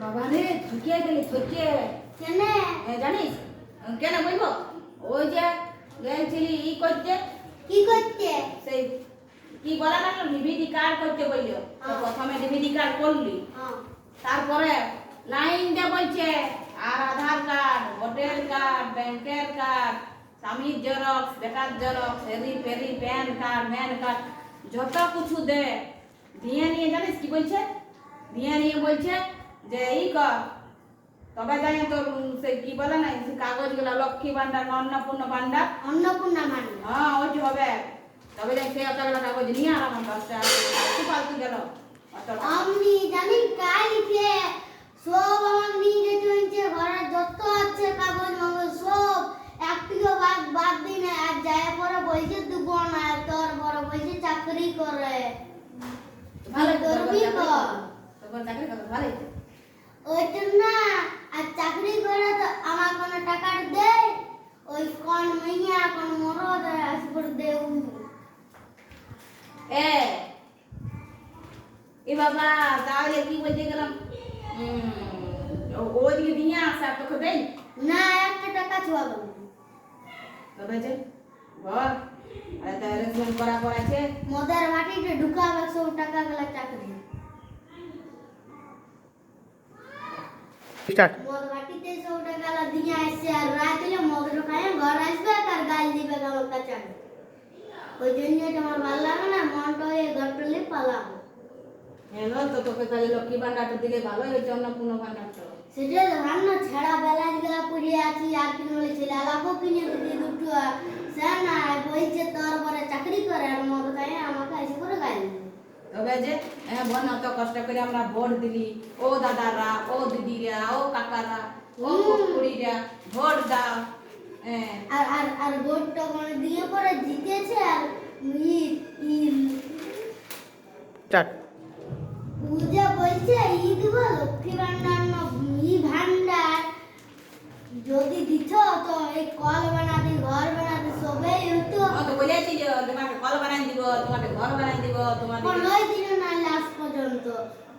বাবা রে ঠকিয়ে গেলি ঠকিয়ে কেন জানিস কেন বলবো ওই যে গেছিলি করতে কি করতে সেই কি বলা না ডিভিডি কার্ড করতে বললো তো প্রথমে ডিভিডি কার্ড করলি তারপরে লাইন দিয়ে বলছে আর আধার কার্ড ভোটার কার্ড ব্যাংকের কার্ড স্বামীর জেরক্স বেটার জেরক্স ফেরি ফেরি প্যান কার্ড ম্যান কার্ড যত কিছু দে দিয়ে নিয়ে জানিস কি বলছে দিয়ে নিয়ে বলছে যে এই কর তবে জানি তোর সে কি বলে না সে কাগজগুলো লক্ষ্মী ভান্ডার অন্নপূর্ণা ভান্ডার হ্যাঁ ওইটি হবে তবে যাই সে অতগুলো কাগজ নিয়ে আর আমার 10 টাকা একটু ফালতু গেল আমি জানি কালকে সব আমার নিয়ে যেতে হয়েছে ঘরের যত আছে কাগজ মাগজ সব একটিও বাদ দিই না আর যায় পরে বলছে দেব না তোর বড় বলছে চাকরি করে ভালো করবি কর তোর চাকরি কত ভালো ওই জন্য আর চাকরি করে তো আমার কোনো টাকা দে ওই কোন মাইয়া কোন মরদ আসবে দেউ এ বাবা তাহলে কি বলতে গেলাম ওইদিকে দিয়ে আসা তোকে দেই না একটা টাকা ছুয়াবো তবে যে বল আরে তার রেশন করা আছে মদের মাটিতে ঢুকাবে সব টাকা গলা চাকরি স্টার্ট মদ মাটিতে সব টাকা গলা দিয়ে আসছে আর রাতে মদের খায় ঘর আসবে আর গাল দিবে আমার কাছে ওই জন্য তোমার ভালো লাগে না মনটা এই ঘরটালে পালাবো এলো তো তোকে তাহলে লক্ষ্মী ভান্ডারটা দিলে ভালো হয়েছে অন্নপূর্ণ ভান্ডারটা সেটা ধান ছেড়া বেলা গেলা পড়ে আছি আর কি বলে ছেলে আলাপও কিনে দিদি দুটো সে না বলছে তোর পরে চাকরি করে আর মদ খায় আমাকে এসে করে গাল দিবে তবে যে বোন অত কষ্ট করে আমরা ভোট দিলি ও দাদারা ও দিদিরা ও কাকারা ও কুড়িরা ভোট দাও আর আর আর ভোটটা মানে দিয়ে পরে জিতেছে আর ই ই স্টার্ট পূজা বলছে ই দিব লক্ষ্মী ভান্ডার ই ভান্ডার যদি দিত তো এই কল বানাতে ঘর বানাতে সবাই হতো তো বলেছি যে তোমাকে কল বানাই দিব তোমাকে ঘর বানাই দিব তোমাকে কোনোই দিন না লাস্ট পর্যন্ত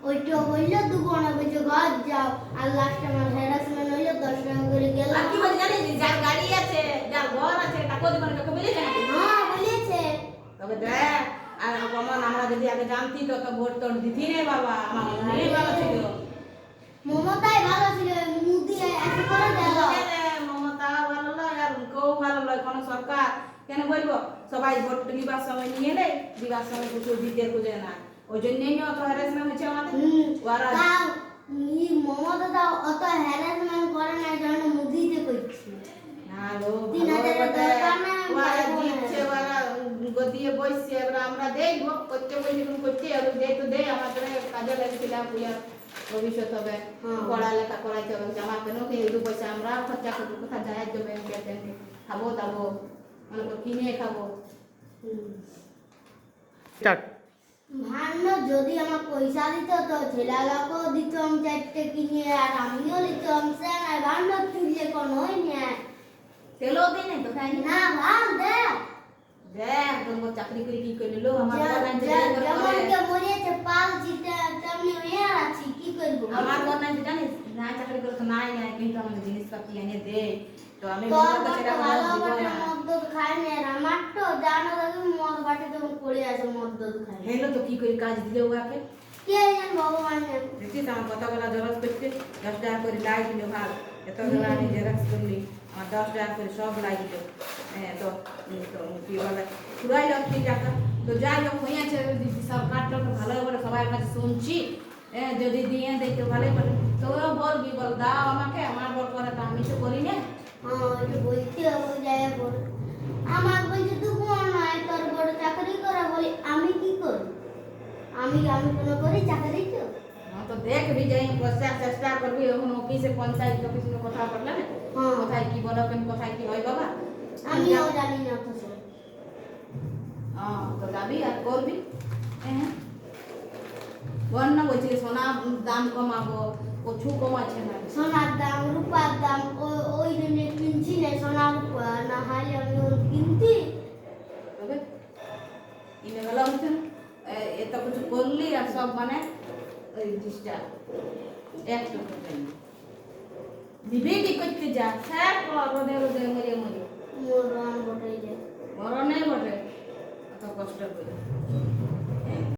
ওইটা হইলো দুগুণা বলছে ঘর যাও আর লাস্ট আমার হ্যারাসমেন্ট হইলো 10 টাকা করে গেল আর কি বলে জানিস যার গাড়ি আছে যার ঘর আছে টাকা দিবেন তোকে বলেছে নাকি হ্যাঁ বলেছে তবে দেখ আর কমন আমরা যদি আগে জানতি তো তো ভোট তোর দিতি রে বাবা আমার মনে ভালো ছিল মমতাই ভালো ছিল মুদি এসে করে গেল মমতা ভালো নয় আর কেউ ভালো নয় কোনো সরকার কেন বলবো সবাই ভোট দিবার সময় নিয়ে নেয় দিবার সময় কিছু দিতে খুঁজে না ওই জন্যই অত হ্যারাসমেন্ট হচ্ছে আমাদের ওরা তাও ই মমতা দাও অত হ্যারাসমেন্ট করে না যেন মুদিতে করছে না গো 3000 দরকার না ওরা দিচ্ছে ওরা গদিয়ে বসছে এবার আমরা দেখবো করতে বলি করতে আর দে তো দে আমাদের কাজে লাগছিলাম পুয়ার ভবিষ্যৎ হবে পড়ালেখা করাইতে হবে আমার কেন কি 2 পয়সা আমরা খরচা করবো কোথা যায় যাবে ব্যাংকে খাবো দাবো মানে কিনে খাবো স্টার্ট ভান্ন যদি আমার পয়সা দিত তো ছেলেগুলোকেও দিতাম 4টে কিনে আর আমিও দিতাম সে না ভান্ন তুললে কোনোই নেই তেলো দে নাই তো খাই না ভাল দে দেখ তোর চাকরি করে কি করে নিলো আমার যেমন কে মরিয়েছে পাল জিতে তেমনি হয়ে আছি কি করব আমার বোন নাই জানিস না চাকরি করে তো নাই নাই কিন্তু আমাকে জিনিসপত্র এনে দে তো আমি তোর মনে করছি এটা ভালো ভালো বাটে মদ খায় না আর আমার তো জানো দেখো মদ বাটে তো পড়ে আছে মদ খায় হেলো তো কি করে কাজ দিলে ওকে কে জান ভগবান জানে দেখিস আমার কতগুলো জেরক্স করতে 10 টাকা করে লাই দিল ভাগ এতগুলো আমি জেরক্স করলি আমার 10 টাকা করে সব লাই দিল তো কি বলে পুরাই 10 টাকা তো যাই হোক হয়েছে সরকারটা ভালো বলে সবার কাছে শুনছি যদি দিয়ে দেয় তো ভালোই বলে তো বলবি বল দাও আমাকে আমার বল করে তো আমি তো করি না এটা বলতে হবে যায় বল আমার বলছে তুই কোন নয় তোর বড় চাকরি করা বলি আমি কি করি আমি কোনো করি চাকরি তো তো দেখবি যাই চেষ্টা করবি এখন অফিসে পঞ্চায়েত অফিসে কথা বললে না কোথায় কি বলো কেন কোথায় কি হয় বাবা আমিও জানি না তো সব তো যাবি আর করবি বল না বলছি সোনা দাম কমাবো কচু কমাচ্ছে না সোনার দাম রূপার দাম ওই জন্য কিনছি না সোনা রূপা না হলে আমি কিনতি তবে কিনে গেলাম এত কিছু করলি আর সব মানে ওই জিনিসটা একটু বিবেটি করতে যা স্যার রোদে রোদে মরে মরে মরণ বটে যে মরণে বটে অত কষ্ট করে